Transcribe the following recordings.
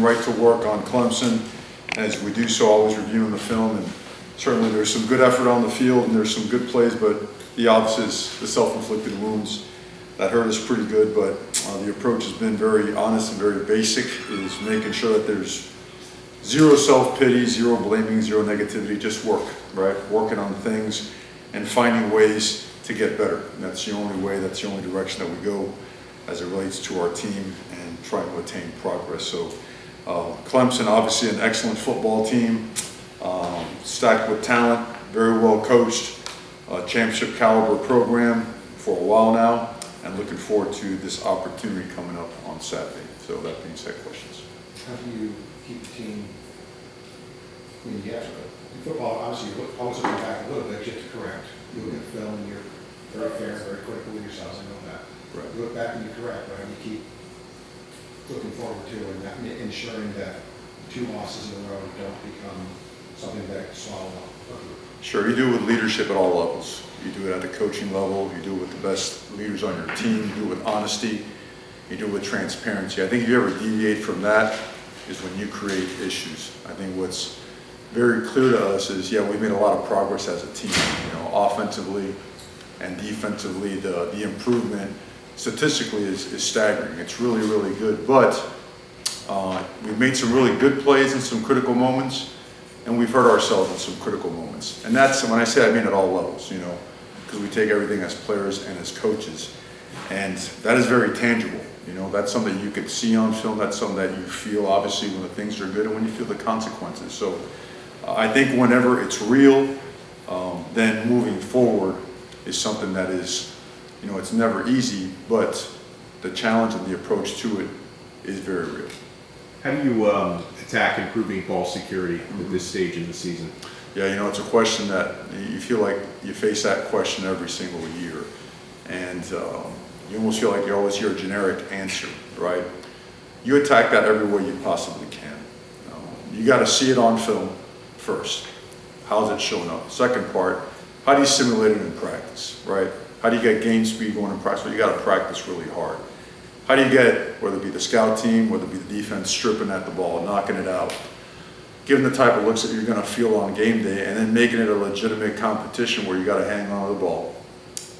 right to work on Clemson. As we do so, always reviewing the film, and certainly there's some good effort on the field and there's some good plays, but the opposite is the self-inflicted wounds that hurt us pretty good. But the approach has been very honest and very basic, is making sure that there's zero self-pity, zero blaming, zero negativity, just work, right? Working on things and finding ways to get better. And that's the only way, that's the only direction that we go as it relates to our team and trying to attain progress. So Clemson, obviously an excellent football team, stacked with talent, very well coached, championship caliber program for a while now, and looking forward to this opportunity coming up on Saturday. So that being said, questions. How do you keep the team, I mean, yeah, in football, obviously you're always looking back a little bit just to correct. You look at film and you're very fair, very critical of yourselves, I know that. Right. You look back and you correct, but how do you keep looking forward to and that, ensuring that 2 losses in a row don't become something that gets swallowed up? Sure, you do it with leadership at all levels. You do it at the coaching level, you do it with the best leaders on your team, you do it with honesty, you do it with transparency. I think if you ever deviate from that is when you create issues. I think what's very clear to us is, yeah, we've made a lot of progress as a team. You know, offensively and defensively, the improvement statistically is staggering. It's really, really good. But we've made some really good plays in some critical moments, and we've hurt ourselves in some critical moments. And that's, when I say I mean at all levels, you know, because we take everything as players and as coaches. And that is very tangible. You know, that's something you could see on film. That's something that you feel, obviously, when the things are good and when you feel the consequences. So I think whenever it's real, then moving forward is something that is, you know, it's never easy, but the challenge and the approach to it is very real. How do you attack improving ball security at this stage in the season? Yeah, you know, it's a question that you feel like you face that question every single year. And you almost feel like you always hear a generic answer, right? You attack that every way you possibly can. You got to see it on film first. How's it showing up? Second part, how do you simulate it in practice, right? How do you get game speed going in practice? Well, you got to practice really hard. How do you get, whether it be the scout team, whether it be the defense, stripping at the ball, knocking it out, giving the type of looks that you're going to feel on game day, and then making it a legitimate competition where you got to hang on to the ball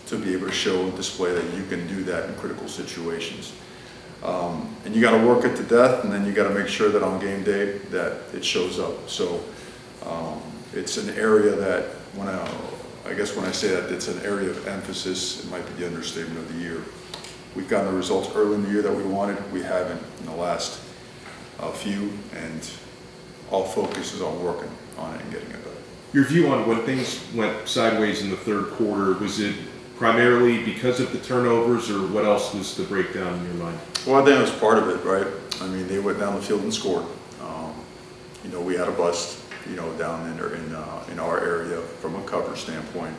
to be able to show and display that you can do that in critical situations. And you got to work it to death, and then you got to make sure that on game day that it shows up. So it's an area that, I guess when I say that it's an area of emphasis, it might be the understatement of the year. We've gotten the results early in the year that we wanted. We haven't in the last few, and all focus is on working on it and getting it better. Your view on when things went sideways in the third quarter, was it primarily because of the turnovers, or what else was the breakdown in your mind? Well, I think it was part of it, right? I mean, they went down the field and scored. You know, we had a bust, you know, down in our area from a coverage standpoint.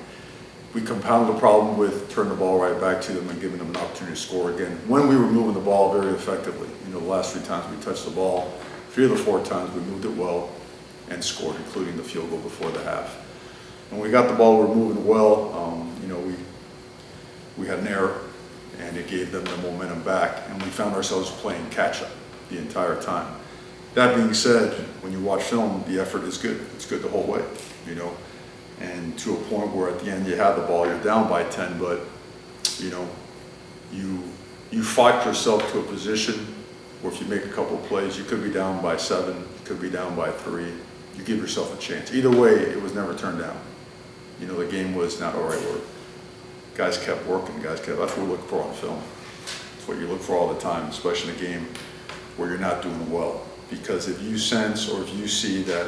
We compounded the problem with turning the ball right back to them and giving them an opportunity to score again when we were moving the ball very effectively. You know, the last 3 times we touched the ball, 3 of the 4 times we moved it well and scored, including the field goal before the half. When we got the ball, we were moving well. You know, we had an error, and it gave them the momentum back, and we found ourselves playing catch-up the entire time. That being said, when you watch film, the effort is good. It's good the whole way, you know, and to a point where at the end you have the ball, you're down by 10, but, you know, you fight yourself to a position where if you make a couple of plays, you could be down by 7, you could be down by 3. You give yourself a chance. Either way, it was never turned down. You know, the game was not all right work. Guys kept working, that's what we look for on film. It's what you look for all the time, especially in a game where you're not doing well. Because if you sense or if you see that,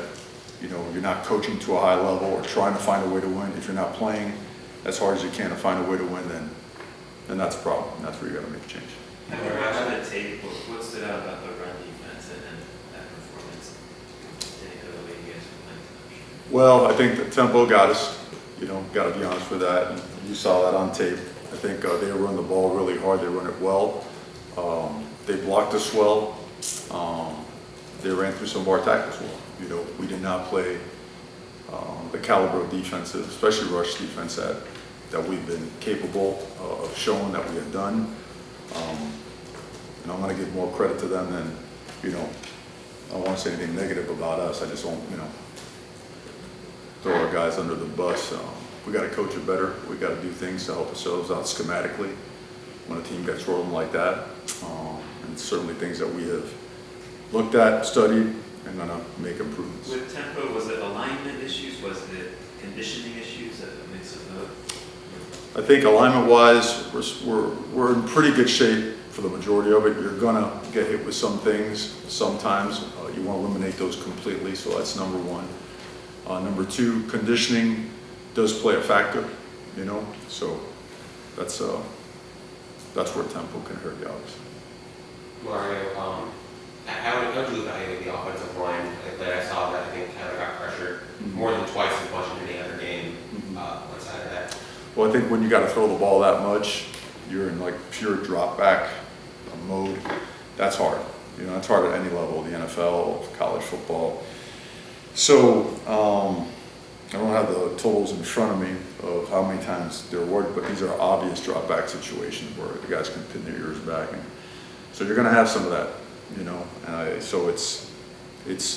you know, you're not coaching to a high level or trying to find a way to win, if you're not playing as hard as you can to find a way to win, then that's a problem. And that's where you got to make a change. After watching the tape, what stood out about the run defense and that performance? Did it go the way you guys were playing? Well, I think the tempo got us. You know, got to be honest with that. And you saw that on tape. I think they run the ball really hard. They run it well. They blocked us well. They ran through some of our tackles well. You know, we did not play the caliber of defensive, especially rush defense that we've been capable of showing that we have done. And I'm going to give more credit to them than, you know, I don't want to say anything negative about us. I just won't, throw our guys under the bus. We got to coach it better. We got to do things to help ourselves out schematically when a team gets rolling like that. And certainly things that we have looked at, studied, and going to make improvements. With tempo, was it alignment issues? Was it conditioning issues? A mix of both? I think alignment-wise, we're in pretty good shape for the majority of it. You're going to get hit with some things sometimes. You want to eliminate those completely, so that's number one. Number two, conditioning does play a factor, so that's where tempo can hurt you, obviously. Mario, how did you evaluate the offensive line? I saw that I think Tyler got pressured more than twice as much in any other game on Saturday. Well, I think when you got to throw the ball that much, you're in like pure drop back mode. That's hard. That's hard at any level, the NFL, college football. So I don't have the totals in front of me of how many times they're worked, but these are obvious drop back situations where the guys can pin their ears back, and so you're going to have some of that, And so it's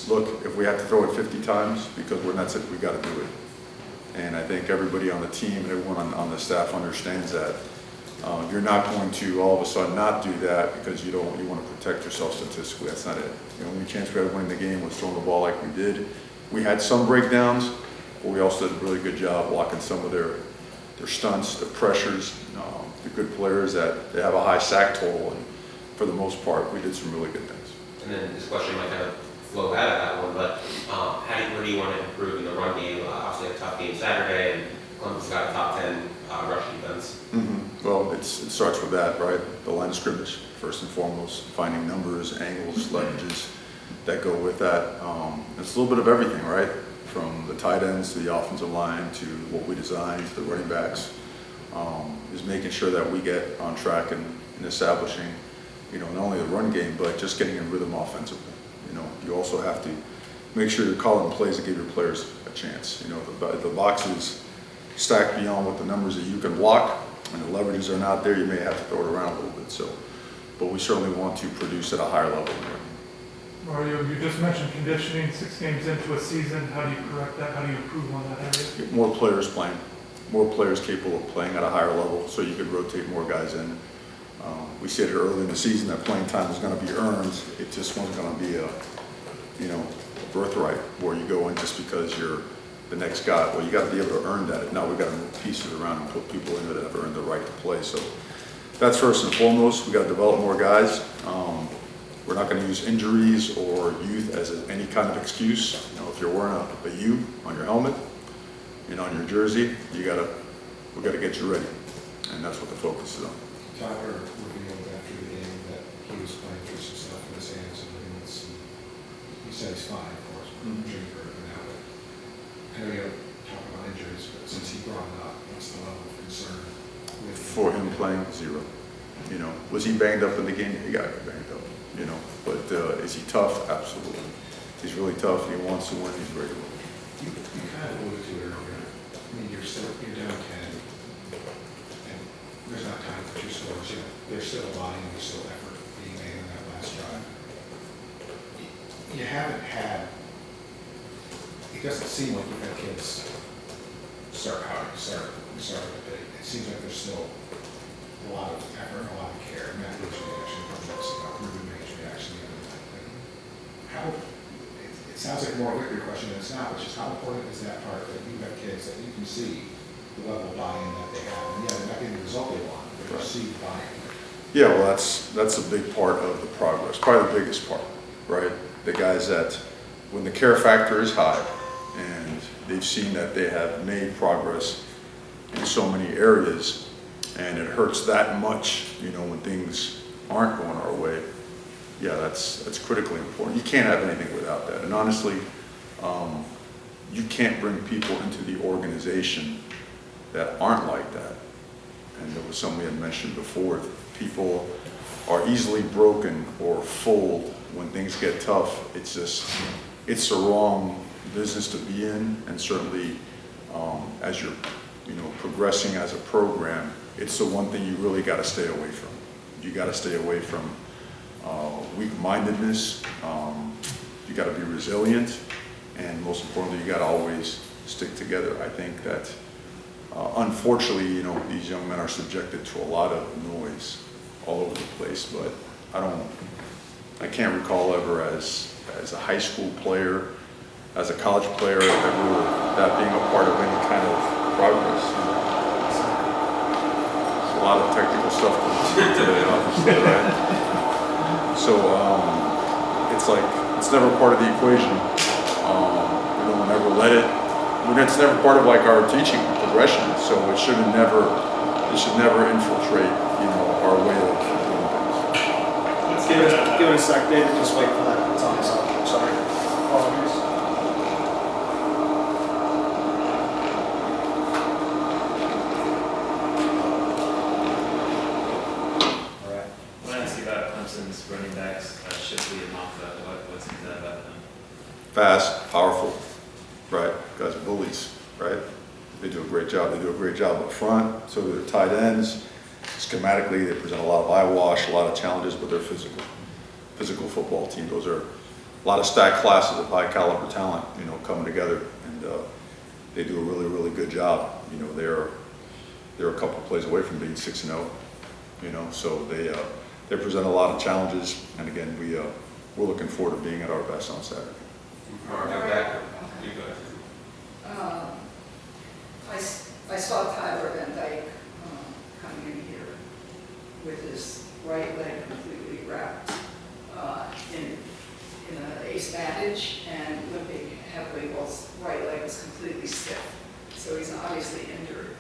look, if we have to throw it 50 times because we're not sick, we got to do it. And I think everybody on the team and everyone on the staff understands that. You're not going to all of a sudden not do that because you want to protect yourself statistically. That's not it. The only chance we had of winning the game was throwing the ball like we did. We had some breakdowns, but we also did a really good job blocking some of their stunts, their pressures. The good players that they have a high sack total, and for the most part, we did some really good things. And then this question might kind of flow out of that one, but where do you want to improve in the run game? Obviously a tough game Saturday, and Clemson's got a top 10 rush defense. Well, it starts with that, right? The line of scrimmage, first and foremost, finding numbers, angles, leverages that go with that. It's a little bit of everything, right? From the tight ends to the offensive line to what we designed to the running backs, is making sure that we get on track and establishing, not only the run game, but just getting in rhythm offensively. You also have to make sure you're calling plays to give your players a chance. The box is stacked beyond what the numbers that you can block, and the leverages are not there. You may have to throw it around a little bit. But we certainly want to produce at a higher level. Mario, you just mentioned conditioning 6 games into a season. How do you correct that? How do you improve on that area? Get more players playing, more players capable of playing at a higher level, so you could rotate more guys in. We said early in the season that playing time was going to be earned. It just wasn't going to be a birthright where you go in just because you're the next guy. Well, you got to be able to earn that. Now we got to move pieces around and put people in that have earned the right to play. So that's first and foremost. We got to develop more guys. We're not going to use injuries or youth as any kind of excuse. If you're wearing a U on your helmet and on your jersey, we got to get you ready, and that's what the focus is on. Tyler revealed after the game that he was playing through some stuff in his hands and ligaments. He said he's fine, of course. I'm sure you've heard of it now, but I know you don't talk about injuries, but since he brought it up, what's the level of concern with For him playing, 0. Was he banged up in the game? He got banged up. But is he tough? Absolutely. He's really tough. He wants to win. He's ready to win. You kind of alluded to it earlier. You're down 10, and there's not time for 2 scores. There's still a lot, and there's still effort being made on that last drive. You haven't had. It doesn't seem like you've had kids start with it. It seems like there's still a lot of effort and a lot of care. Matthew's reaction from Mexico, Ruben May's reaction the other night. It sounds like more of a question than it's not, but just how important is that part that you have kids that you can see the level of buy-in that they have? And they're not getting the result they want, but you see the buy-in. Yeah, well, that's a big part of the progress. Probably the biggest part, right? The guys that, when the care factor is high and they've seen that they have made progress in so many areas, and it hurts that much, when things aren't going our way. Yeah, that's critically important. You can't have anything without that. And honestly, you can't bring people into the organization that aren't like that. And there was something we had mentioned before. People are easily broken or fold when things get tough. It's the wrong business to be in. And certainly, as you're, progressing as a program, it's the one thing you really got to stay away from. You got to stay away from weak-mindedness, got to be resilient, and most importantly, you got to always stick together. I think that unfortunately, you know, these young men are subjected to a lot of noise all over the place, but I can't recall ever as a high school player, as a college player, ever that being a part of any kind of progress. You know? There's a lot of technical stuff today, obviously, right? So it's like, it's never part of the equation. We don't ever let it, it's never part of like our teaching progression, so it should never infiltrate, you know, our way of doing things. Give it a sec, David, just wait for that. It's on his own. Sorry. Apologies. All right. I want to ask you about Clemson's running backs, Shipley and Moffa. What's that about them? Fast, powerful, right? Guys are bullies, right? They do a great job. They do a great job up front. So do their tight ends. Schematically, they present a lot of eyewash, a lot of challenges, but they're physical football team. Those are a lot of stacked classes of high caliber talent, you know, coming together, and they do a really, really good job. You know, they're a couple plays away from being 6-0. You know, so they present a lot of challenges, and again, we're looking forward to being at our best on Saturday. Mario, back. You go ahead. I saw Tyler Van Dyke coming in here with his right leg completely wrapped in an ace bandage and limping heavily while his right leg was completely stiff. So he's obviously injured.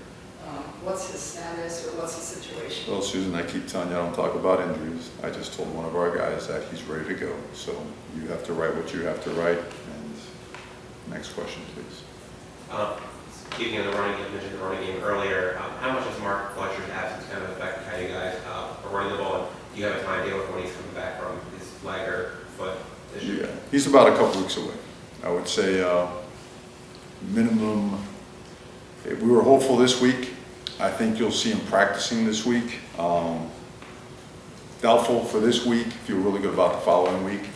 What's his status or what's the situation? Well, Susan, I keep telling you I don't talk about injuries. I just told one of our guys that he's ready to go. So you have to write what you have to write. And next question, please. Speaking of the running game, you mentioned the running game earlier. How much does Mark Fletcher's absence kind of affect how you guys are running the ball? Do you have a timetable when he's coming back from his leg or foot issue? Yeah, he's about a couple weeks away. I would say minimum. If we were hopeful this week. I think you'll see him practicing this week. Doubtful for this week. Feel really good about the following week.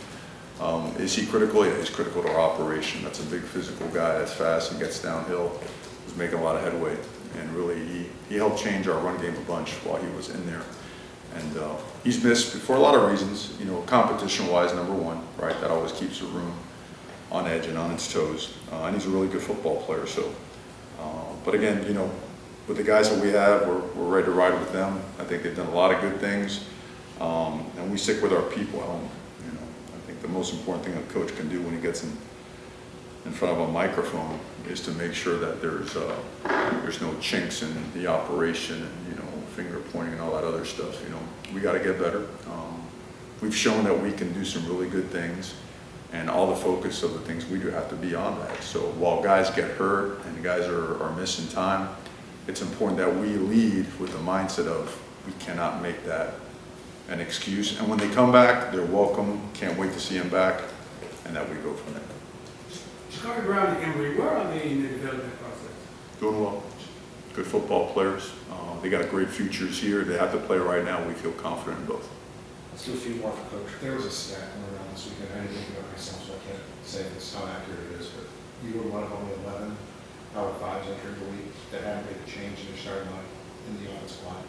Is he critical? Yeah, he's critical to our operation. That's a big physical guy that's fast and gets downhill. He's making a lot of headway, and really he helped change our run game a bunch while he was in there. And he's missed for a lot of reasons. You know, competition-wise, number one, right? That always keeps the room on edge and on its toes. And he's a really good football player. So, but again, you know, with the guys that we have, we're ready to ride with them. I think they've done a lot of good things, and we stick with our people at home. You know, I think the most important thing a coach can do when he gets in front of a microphone is to make sure that there's no chinks in the operation and, you know, finger pointing and all that other stuff. You know, we got to get better. We've shown that we can do some really good things, and all the focus of the things we do have to be on that. So while guys get hurt and guys are missing time, it's important that we lead with the mindset of we cannot make that an excuse. And when they come back, they're welcome. Can't wait to see them back, and that we go from there. Chicago Brown and Emory, where are they in the development process? Doing well. Good football players. They got great futures here. They have to play right now. We feel confident in both. Let's do a few more for Coach. There was a stat going around this weekend. I didn't think about it myself, so I can't say this how accurate it is, but you were one of only 11 Power 5s entering the week that hadn't made a change in their starting line in the offensive line.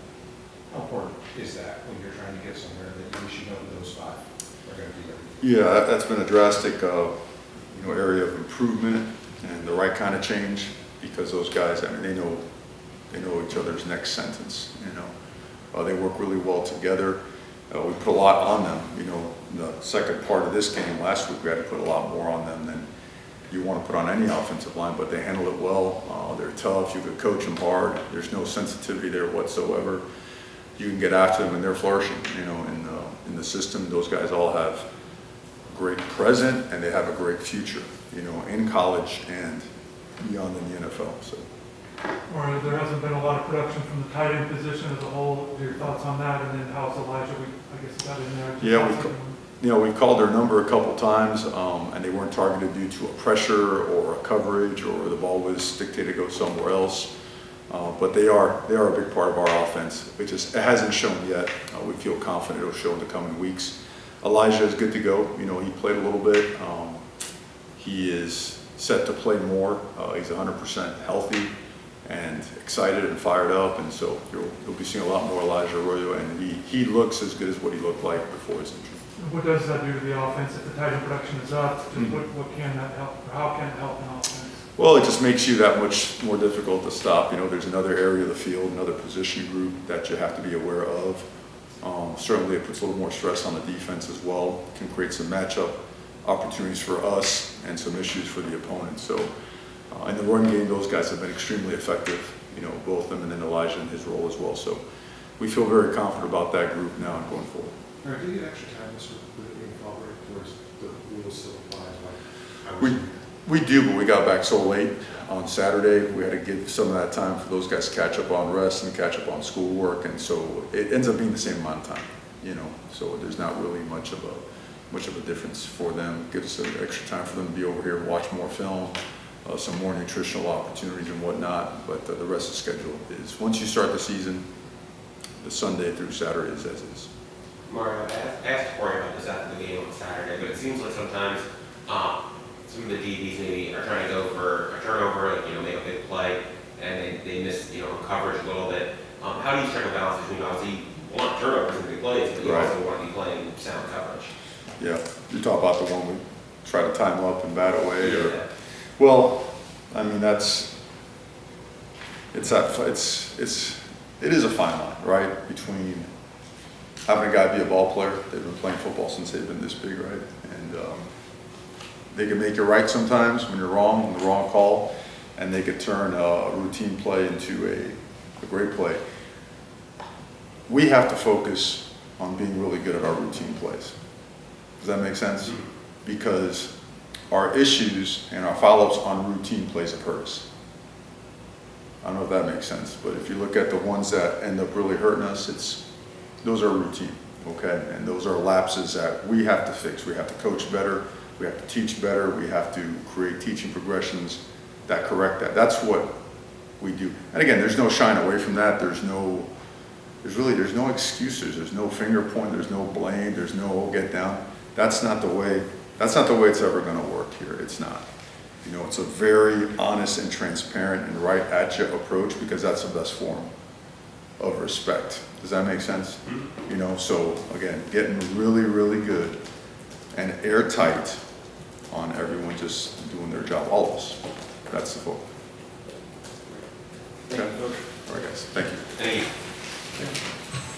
How important is that when you're trying to get somewhere that you should know that those 5 are going to be everything? Yeah, that's been a drastic area of improvement and the right kind of change, because those guys, I mean, they know each other's next sentence. You know, they work really well together. We put a lot on them. You know, in the second part of this game last week, we had to put a lot more on them than you want to put on any offensive line, but they handle it well. They're tough. You could coach them hard. There's no sensitivity there whatsoever. You can get after them, and they're flourishing. You know, in the system, those guys all have great present, and they have a great future. You know, in college and beyond in the NFL. So. Or there hasn't been a lot of production from the tight end position as a whole. Your thoughts on that, and then how's Elijah? I guess got in there. Yeah, we've called their number a couple times, and they weren't targeted due to a pressure or a coverage, or the ball was dictated to go somewhere else. But they are a big part of our offense. It hasn't shown yet. We feel confident it'll show in the coming weeks. Elijah is good to go. You know, he played a little bit. He is set to play more. He's 100% healthy and excited and fired up, and so you'll be seeing a lot more Elijah Arroyo, and he looks as good as what he looked like before his injury. What does that do to the offense if the tight end production is up? Just what can that help, or how can it help an offense? Well, it just makes you that much more difficult to stop. You know, there's another area of the field, another position group that you have to be aware of. Certainly it puts a little more stress on the defense as well. It can create some matchup opportunities for us and some issues for the opponent. So in the run game, those guys have been extremely effective, you know, both of them, and then Elijah in his role as well. So we feel very confident about that group now and going forward. All right, do you get extra time this week with it being fall break, or is the rule still applies? Like, We do, but we got back so late on Saturday. We had to give some of that time for those guys to catch up on rest and catch up on schoolwork, and so it ends up being the same amount of time, you know. So there's not really much of a difference for them. Gives us some extra time for them to be over here and watch more film, some more nutritional opportunities and whatnot. But the rest of the schedule is, once you start the season, the Sunday through Saturday is as is. Mario, I asked Corey about this after the game on Saturday, but it seems like sometimes some of the DBs maybe are trying to go for a turnover, like, you know, make a big play, and they miss, you know, coverage a little bit. How do you strike a balance between, obviously, you want turnovers and big plays, but you Right. also want to be playing sound coverage? Yeah, you talk about the one we try to time up and bat away, or Yeah. well, I mean it is a fine line, right, between having a guy be a ball player. They've been playing football since they've been this big, right, and they can make it right sometimes when you're wrong on the wrong call, and they could turn a routine play into a great play. We have to focus on being really good at our routine plays. Does that make sense? Because our issues and our follow-ups on routine plays have hurt us. I don't know if that makes sense, but if you look at the ones that end up really hurting us, those are routine, okay? And those are lapses that we have to fix. We have to coach better. We have to teach better. We have to create teaching progressions that correct that. That's what we do. And again, there's no shying away from that. There's no excuses. There's no finger point. There's no blame. There's no get down. That's not the way it's ever going to work here. It's not. You know, it's a very honest and transparent and right at you approach, because that's the best form of respect. Does that make sense? You know, so again, getting really, really good and airtight on everyone just doing their job, all of us. That's the focus. Okay. All right, guys. Thank you. Thank you.